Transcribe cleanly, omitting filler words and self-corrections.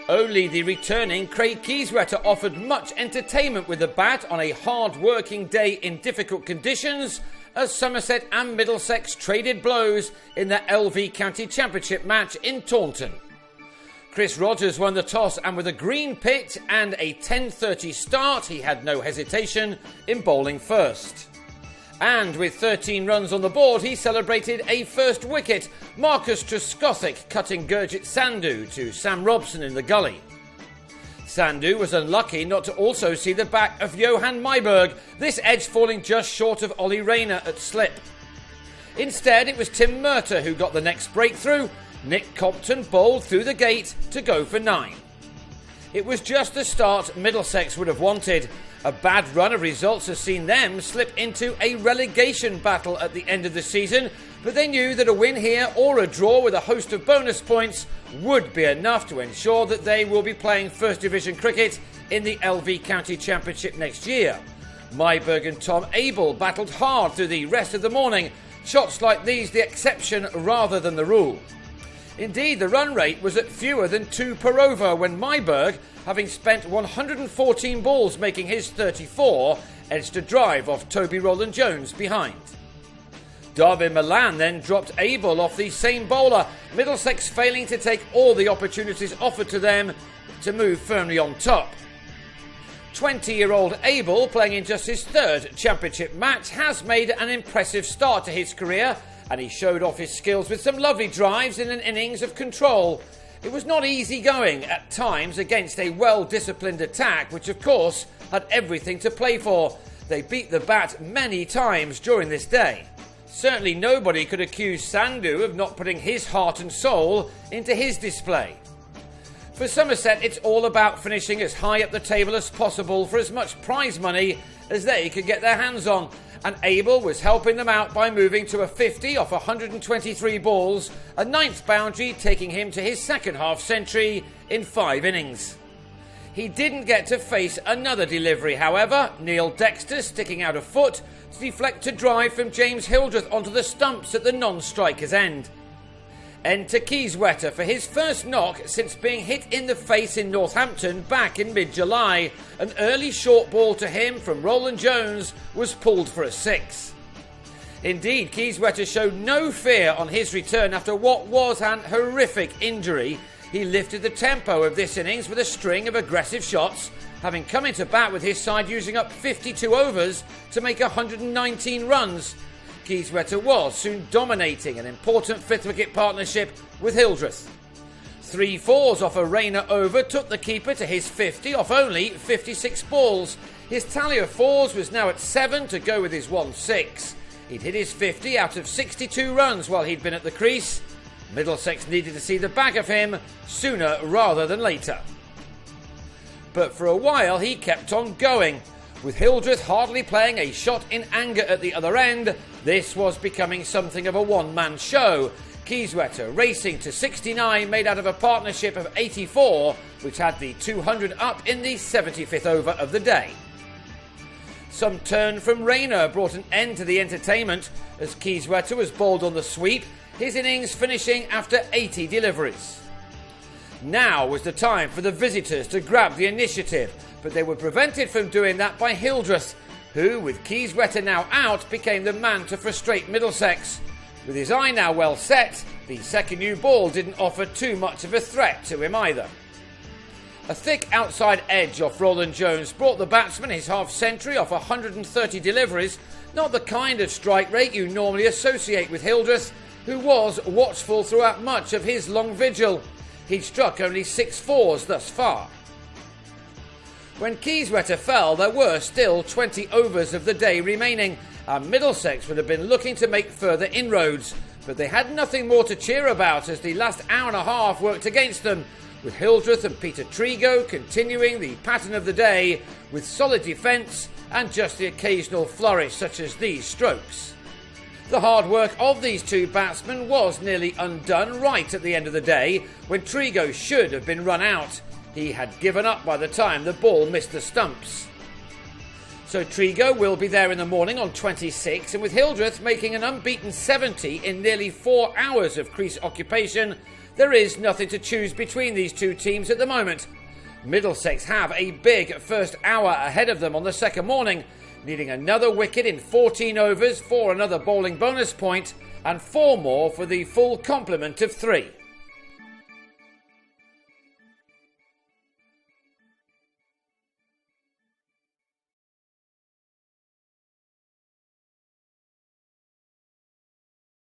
Only the returning Craig Kieswetter offered much entertainment with the bat on a hard-working day in difficult conditions as Somerset and Middlesex traded blows in the LV County Championship match in Taunton. Chris Rogers won the toss, and with a green pitch and a 10:30 start, he had no hesitation in bowling first. And with 13 runs on the board, he celebrated a first wicket, Marcus Trescothick cutting Gurjit Sandhu to Sam Robson in the gully. Sandhu was unlucky not to also see the back of Johan Myberg, this edge falling just short of Ollie Rayner at slip. Instead, it was Tim Murtagh who got the next breakthrough. Nick Compton bowled through the gate to go for 9. It was just the start Middlesex would have wanted. A bad run of results has seen them slip into a relegation battle at the end of the season, but they knew that a win here or a draw with a host of bonus points would be enough to ensure that they will be playing First Division cricket in the LV County Championship next year. Myberg and Tom Abel battled hard through the rest of the morning, shots like these the exception rather than the rule. Indeed, the run rate was at fewer than 2 per over when Myberg, having spent 114 balls making his 34, edged a drive off Toby Rowland-Jones behind. Darvin Milan then dropped Abel off the same bowler, Middlesex failing to take all the opportunities offered to them to move firmly on top. 20-year-old Abel, playing in just his 3rd championship match, has made an impressive start to his career, and he showed off his skills with some lovely drives in an innings of control. It was not easy going at times against a well-disciplined attack, which of course had everything to play for. They beat the bat many times during this day. Certainly nobody could accuse Sandhu of not putting his heart and soul into his display. For Somerset, it's all about finishing as high up the table as possible for as much prize money as they could get their hands on, and Abel was helping them out by moving to a 50 off 123 balls, a 9th boundary taking him to his second half century in 5 innings. He didn't get to face another delivery, however, Neil Dexter sticking out a foot to deflect a drive from James Hildreth onto the stumps at the non-striker's end. Enter Kieswetter for his first knock since being hit in the face in Northampton back in mid-July. An early short ball to him from Rowland-Jones was pulled for a 6. Indeed, Kieswetter showed no fear on his return after what was an horrific injury. He lifted the tempo of this innings with a string of aggressive shots, having come into bat with his side using up 52 overs to make 119 runs. Kieswetter was soon dominating an important 5th wicket partnership with Hildreth. 3 fours off a Rayner over took the keeper to his 50 off only 56 balls. His tally of 4s was now at 7 to go with his 1-6. He'd hit his 50 out of 62 runs while he'd been at the crease. Middlesex needed to see the back of him sooner rather than later. But for a while he kept on going. With Hildreth hardly playing a shot in anger at the other end, this was becoming something of a one-man show. Kieswetter racing to 69 made out of a partnership of 84, which had the 200 up in the 75th over of the day. Some turn from Rayner brought an end to the entertainment as Kieswetter was bowled on the sweep, his innings finishing after 80 deliveries. Now was the time for the visitors to grab the initiative, but they were prevented from doing that by Hildreth, who, with Kieswetter now out, became the man to frustrate Middlesex. With his eye now well set, the second new ball didn't offer too much of a threat to him either. A thick outside edge off Rowland-Jones brought the batsman his half-century off 130 deliveries, not the kind of strike rate you normally associate with Hildreth, who was watchful throughout much of his long vigil. He'd struck only 6 fours thus far. When Kieswetter fell, there were still 20 overs of the day remaining, and Middlesex would have been looking to make further inroads, but they had nothing more to cheer about as the last hour and a half worked against them, with Hildreth and Peter Trigo continuing the pattern of the day with solid defence and just the occasional flourish such as these strokes. The hard work of these two batsmen was nearly undone right at the end of the day when Trigo should have been run out. He had given up by the time the ball missed the stumps. So Trigo will be there in the morning on 26, and with Hildreth making an unbeaten 70 in nearly 4 hours of crease occupation, there is nothing to choose between these two teams at the moment. Middlesex have a big first hour ahead of them on the second morning, needing another wicket in 14 overs for another bowling bonus point and 4 more for the full complement of 3.